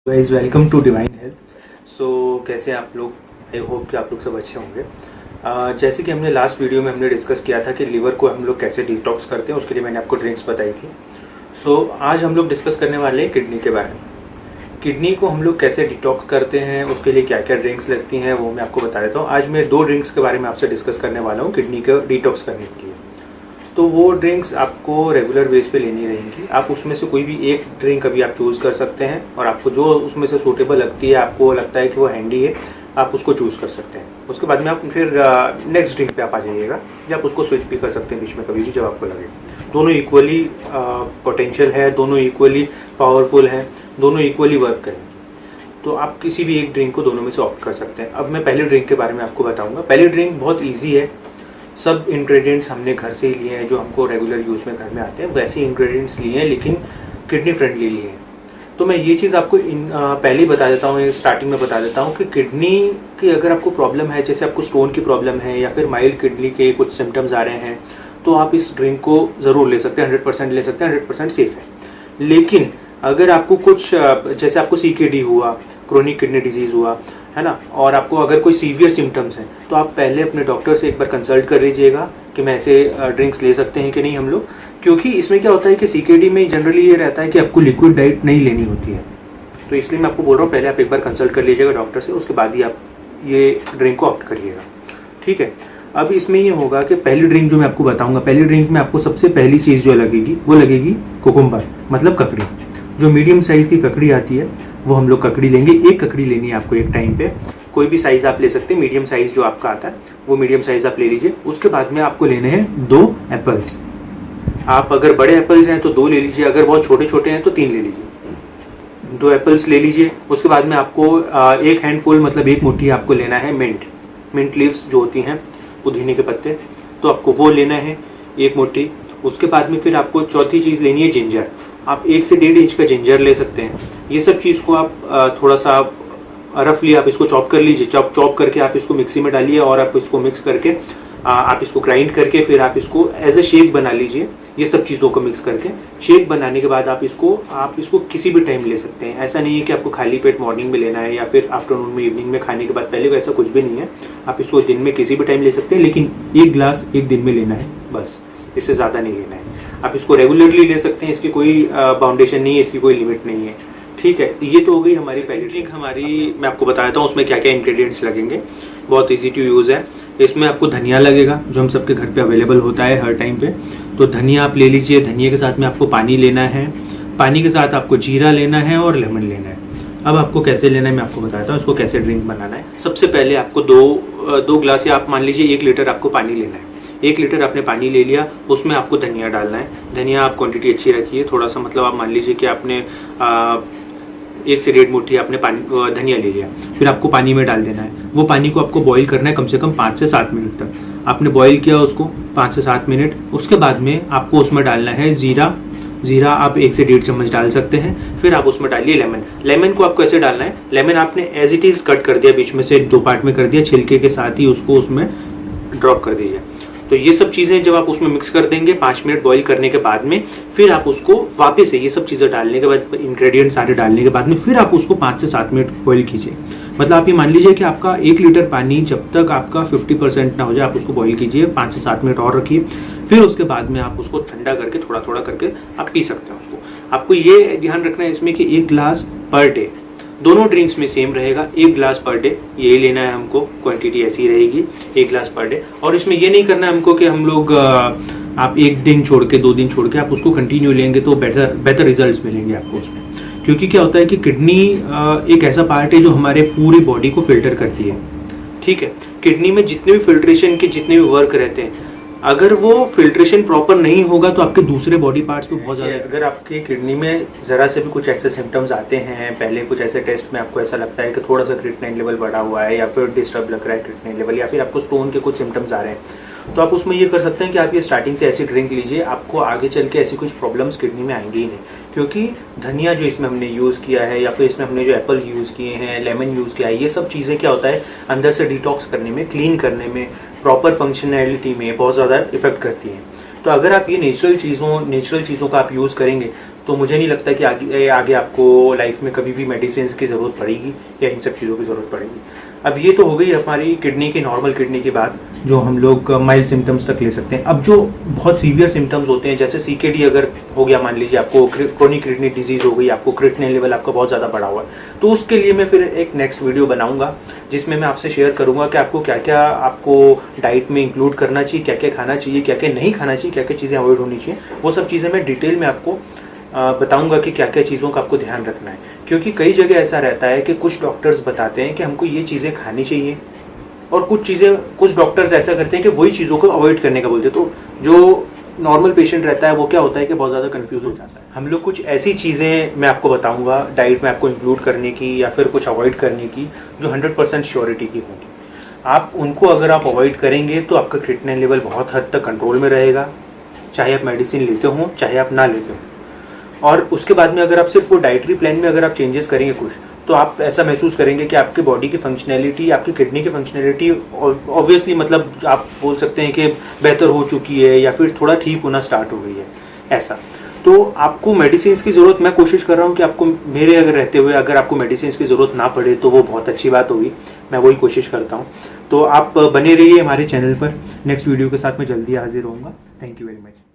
Guys welcome to Divine Health. So कैसे हैं आप लोग? आई होप कि आप लोग सब अच्छे होंगे। जैसे कि हमने लास्ट वीडियो में हमने डिस्कस किया था कि लीवर को हम लोग कैसे डिटॉक्स करते हैं, उसके लिए मैंने आपको ड्रिंक्स बताई थी। सो आज हम लोग डिस्कस करने वाले हैं किडनी के बारे में। किडनी को हम लोग कैसे डिटॉक्स करते हैं, उसके लिए क्या क्या ड्रिंक्स लगती हैं वो मैं आपको बता देता हूँ। आज मैं 2 ड्रिंक्स के बारे में आपसे डिस्कस करने वाला हूँ किडनी को डिटॉक्स करने के लिए। तो वो ड्रिंक्स आपको रेगुलर बेस पे लेनी रहेंगी। आप उसमें से कोई भी एक ड्रिंक अभी आप चूज़ कर सकते हैं और आपको जो उसमें से सूटेबल लगती है, आपको लगता है कि वो हैंडी है, आप उसको चूज़ कर सकते हैं। उसके बाद में आप फिर नेक्स्ट ड्रिंक पे आप आ जाइएगा, या आप उसको स्विच भी कर सकते हैं बीच में कभी भी जब आपको लगे। दोनों इक्वली पोटेंशियल है, दोनों इक्वली पावरफुल है, दोनों इक्वली वर्क करेंगे। तो आप किसी भी एक ड्रिंक को दोनों में से ऑप्ट कर सकते हैं। अब मैं पहले ड्रिंक के बारे में आपको बताऊँगा। पहली ड्रिंक बहुत ईजी है, सब इंग्रेडिएंट्स हमने घर से ही लिए हैं जो हमको रेगुलर यूज़ में घर में आते हैं, वैसे इंग्रेडिएंट्स लिए हैं लेकिन किडनी फ्रेंडली लिए हैं। तो मैं ये चीज़ आपको पहले ही बता देता हूँ, स्टार्टिंग में बता देता हूँ कि किडनी की अगर आपको प्रॉब्लम है, जैसे आपको स्टोन की प्रॉब्लम है या फिर माइल्ड किडनी के कुछ सिम्टम्स आ रहे हैं, तो आप इस ड्रिंक को ज़रूर ले सकते हैं। 100% ले सकते हैं, 100% सेफ है। लेकिन अगर आपको कुछ जैसे आपको CKD हुआ, क्रोनिक किडनी डिजीज़ हुआ है ना, और आपको अगर कोई सीवियर सिम्टम्स हैं, तो आप पहले अपने डॉक्टर से एक बार कंसल्ट कर लीजिएगा कि मैं ऐसे ड्रिंक्स ले सकते हैं कि नहीं हम लोग। क्योंकि इसमें क्या होता है कि CKD में जनरली ये रहता है कि आपको लिक्विड डाइट नहीं लेनी होती है। तो इसलिए मैं आपको बोल रहा हूँ पहले आप एक बार कंसल्ट कर लीजिएगा डॉक्टर से, उसके बाद ही आप ये ड्रिंक को ऑप्ट करिएगा, ठीक है। अब इसमें ये होगा कि पहली ड्रिंक जो मैं आपको बताऊँगा, पहली ड्रिंक में आपको सबसे पहली चीज़ जो लगेगी वो लगेगी कोकुम्बर, मतलब ककड़ी। जो मीडियम साइज़ की ककड़ी आती है वो हम लोग ककड़ी लेंगे। एक ककड़ी लेनी है आपको एक टाइम पे। कोई भी साइज़ आप ले सकते हैं, मीडियम साइज़ जो आपका आता है वो मीडियम साइज़ आप ले लीजिए। उसके बाद में आपको लेने हैं 2 एप्पल्स। आप अगर बड़े एप्पल्स हैं तो 2 ले लीजिए, अगर बहुत छोटे छोटे हैं तो 3 ले लीजिए। 2 एप्पल्स ले लीजिए। उसके बाद में आपको 1 हैंडफुल मतलब 1 मुट्ठी आपको लेना है मिंट लीव्स जो होती हैं, पुदीने के पत्ते, तो आपको वो लेना है 1 मुट्ठी। उसके बाद में फिर आपको चौथी चीज़ लेनी है जिंजर। आप 1 से 1.5 इंच का जिंजर ले सकते हैं। ये सब चीज़ को आप थोड़ा सा रफली आप इसको चॉप कर लीजिए। चॉप करके आप इसको मिक्सी में डालिए और आप इसको मिक्स करके आप इसको ग्राइंड करके फिर आप इसको एज ए शेक बना लीजिए। ये सब चीज़ों को मिक्स करके शेक बनाने के बाद आप इसको किसी भी टाइम ले सकते हैं। ऐसा नहीं है कि आपको खाली पेट मॉर्निंग में लेना है या फिर आफ्टरनून में, इवनिंग में खाने के बाद पहले को, ऐसा कुछ भी नहीं है। आप इसको दिन में किसी भी टाइम ले सकते हैं, लेकिन 1 ग्लास एक दिन में लेना है बस, इससे ज़्यादा नहीं लेना है। आप इसको रेगुलरली ले सकते हैं, इसकी कोई बाउंडेशन नहीं है, इसकी कोई लिमिट नहीं है, ठीक है। तो ये तो हो गई हमारी पहली ड्रिंक। मैं आपको बता देता हूँ उसमें क्या क्या इंग्रेडिएंट्स लगेंगे। बहुत इजी टू यूज़ है। इसमें आपको धनिया लगेगा जो हम सबके घर पे अवेलेबल होता है हर टाइम पे, तो धनिया आप ले लीजिए। धनिया के साथ में आपको पानी लेना है, पानी के साथ आपको जीरा लेना है और लेमन लेना है। अब आपको कैसे लेना है मैं आपको बताता हूँ, इसको कैसे ड्रिंक बनाना है। सबसे पहले आपको 2 ग्लास या आप मान लीजिए 1 लीटर आपको पानी लेना है। 1 लीटर आपने पानी ले लिया, उसमें आपको धनिया डालना है। धनिया आप क्वांटिटी अच्छी रखिए, थोड़ा सा, मतलब आप मान लीजिए कि आपने 1 से 1.5 मुट्ठी आपने धनिया ले लिया, फिर आपको पानी में डाल देना है। वो पानी को आपको बॉईल करना है कम से कम 5 से 7 मिनट तक। आपने बॉईल किया उसको 5 से 7 मिनट। उसके बाद में आपको उसमें डालना है जीरा आप 1 से 1.5 चम्मच डाल सकते हैं। फिर आप उसमें डालिए लेमन को आपको ऐसे डालना है, लेमन आपने एज इट इज़ कट कर दिया, बीच में से 2 पार्ट में कर दिया, छिलके के साथ ही उसको उसमें ड्रॉप कर दीजिए। तो ये सब चीज़ें जब आप उसमें मिक्स कर देंगे 5 मिनट बॉईल करने के बाद में, फिर आप उसको वापस से ये सब चीज़ें डालने के बाद, इंग्रेडिएंट सारे डालने के बाद में, फिर आप उसको 5 से 7 मिनट बॉईल कीजिए। मतलब आप ये मान लीजिए कि आपका 1 लीटर पानी जब तक आपका 50% ना हो जाए आप उसको बॉईल कीजिए, 5 से 7 मिनट और रखिए। फिर उसके बाद में आप उसको ठंडा करके थोड़ा थोड़ा करके आप पी सकते हैं उसको। आपको ये ध्यान रखना है इसमें कि 1 ग्लास पर डे, दोनों ड्रिंक्स में सेम रहेगा, 1 ग्लास पर डे यही लेना है हमको। क्वांटिटी ऐसी रहेगी 1 ग्लास पर डे। और इसमें ये नहीं करना है हमको कि हम लोग आप 1 दिन छोड़ के 2 दिन छोड़ के आप उसको कंटिन्यू लेंगे तो बेटर रिजल्ट्स मिलेंगे आपको उसमें। क्योंकि क्या होता है कि किडनी एक ऐसा पार्ट है जो हमारे पूरी बॉडी को फिल्टर करती है, ठीक है। किडनी में जितने भी फिल्ट्रेशन के जितने भी वर्क रहते हैं, अगर वो फिल्ट्रेशन प्रॉपर नहीं होगा तो आपके दूसरे बॉडी पार्ट्स पे बहुत ज़्यादा, अगर आपकी किडनी में ज़रा से भी कुछ ऐसे सिम्टम्स आते हैं, पहले कुछ ऐसे टेस्ट में आपको ऐसा लगता है कि थोड़ा सा क्रिएटिनिन लेवल बढ़ा हुआ है या फिर डिस्टर्ब लग रहा है क्रिएटिनिन लेवल, या फिर आपको स्टोन के कुछ सिम्टम्स आ रहे हैं, तो आप उसमें ये कर सकते हैं कि आप ये स्टार्टिंग से ऐसी ड्रिंक लीजिए। आपको आगे चल के ऐसी कुछ प्रॉब्लम्स किडनी में आएंगी ही नहीं। क्योंकि धनिया जो इसमें हमने यूज़ किया है या फिर इसमें हमने जो एप्पल यूज़ किए हैं, लेमन यूज़ किया है, ये सब चीज़ें क्या होता है अंदर से डिटॉक्स करने में, क्लीन करने में, प्रॉपर फंक्शनैलिटी में बहुत ज़्यादा इफेक्ट करती हैं। तो अगर आप ये नेचुरल चीज़ों का आप यूज़ करेंगे तो मुझे नहीं लगता कि आगे आगे आपको लाइफ में कभी भी मेडिसिन की ज़रूरत पड़ेगी या इन सब चीज़ों की ज़रूरत पड़ेगी। अब ये तो हो गई हमारी किडनी की, नॉर्मल किडनी की बात, जो हम लोग माइल्ड सिम्टम्स तक ले सकते हैं। अब जो बहुत सीवियर सिम्टम्स होते हैं, जैसे CKD अगर हो गया, मान लीजिए आपको क्रोनिक किडनी डिजीज़ हो गई, आपको क्रिएटिनिन लेवल आपका बहुत ज़्यादा बढ़ा हुआ है, तो उसके लिए मैं फिर एक नेक्स्ट वीडियो बनाऊंगा जिसमें मैं आपसे शेयर करूंगा कि आपको क्या क्या आपको डाइट में इंक्लूड करना चाहिए, क्या क्या खाना चाहिए, क्या क्या नहीं खाना चाहिए, क्या क्या चीज़ें अवॉइड होनी चाहिए। वो सब चीज़ें मैं डिटेल में आपको बताऊंगा कि क्या क्या चीज़ों का आपको ध्यान रखना है। क्योंकि कई जगह ऐसा रहता है कि कुछ डॉक्टर्स बताते हैं कि हमको ये चीज़ें खानी चाहिए, और कुछ डॉक्टर्स ऐसा करते हैं कि वही चीज़ों को अवॉइड करने का बोलते हैं। तो जो नॉर्मल पेशेंट रहता है वो क्या होता है कि बहुत ज़्यादा कंफ्यूज हो जाता है। हम लोग कुछ ऐसी चीज़ें मैं आपको बताऊंगा डाइट में आपको इंक्लूड करने की या फिर कुछ अवॉइड करने की, जो 100% श्योरिटी की होगी। आप उनको अगर आप अवॉइड करेंगे तो आपका क्रिएटिनिन लेवल बहुत हद तक कंट्रोल में रहेगा, चाहे आप मेडिसिन लेते हो चाहे आप ना लेते हो। और उसके बाद में अगर आप सिर्फ वो डाइटरी प्लान में अगर आप चेंजेस करेंगे कुछ, तो आप ऐसा महसूस करेंगे कि आपकी बॉडी की फंक्शनैलिटी, आपकी किडनी की फंक्शनैलिटी ऑब्वियसली मतलब आप बोल सकते हैं कि बेहतर हो चुकी है या फिर थोड़ा ठीक होना स्टार्ट हो गई है ऐसा। तो आपको मेडिसिन की ज़रूरत, मैं कोशिश कर रहा हूँ कि आपको मेरे अगर रहते हुए अगर आपको मेडिसिन की ज़रूरत ना पड़े तो वो बहुत अच्छी बात होगी, मैं वही कोशिश करता हूँ। तो आप बने रहिए हमारे चैनल पर, नेक्स्ट वीडियो के साथ मैं जल्दी हाजिर होऊंगा। Thank you very much.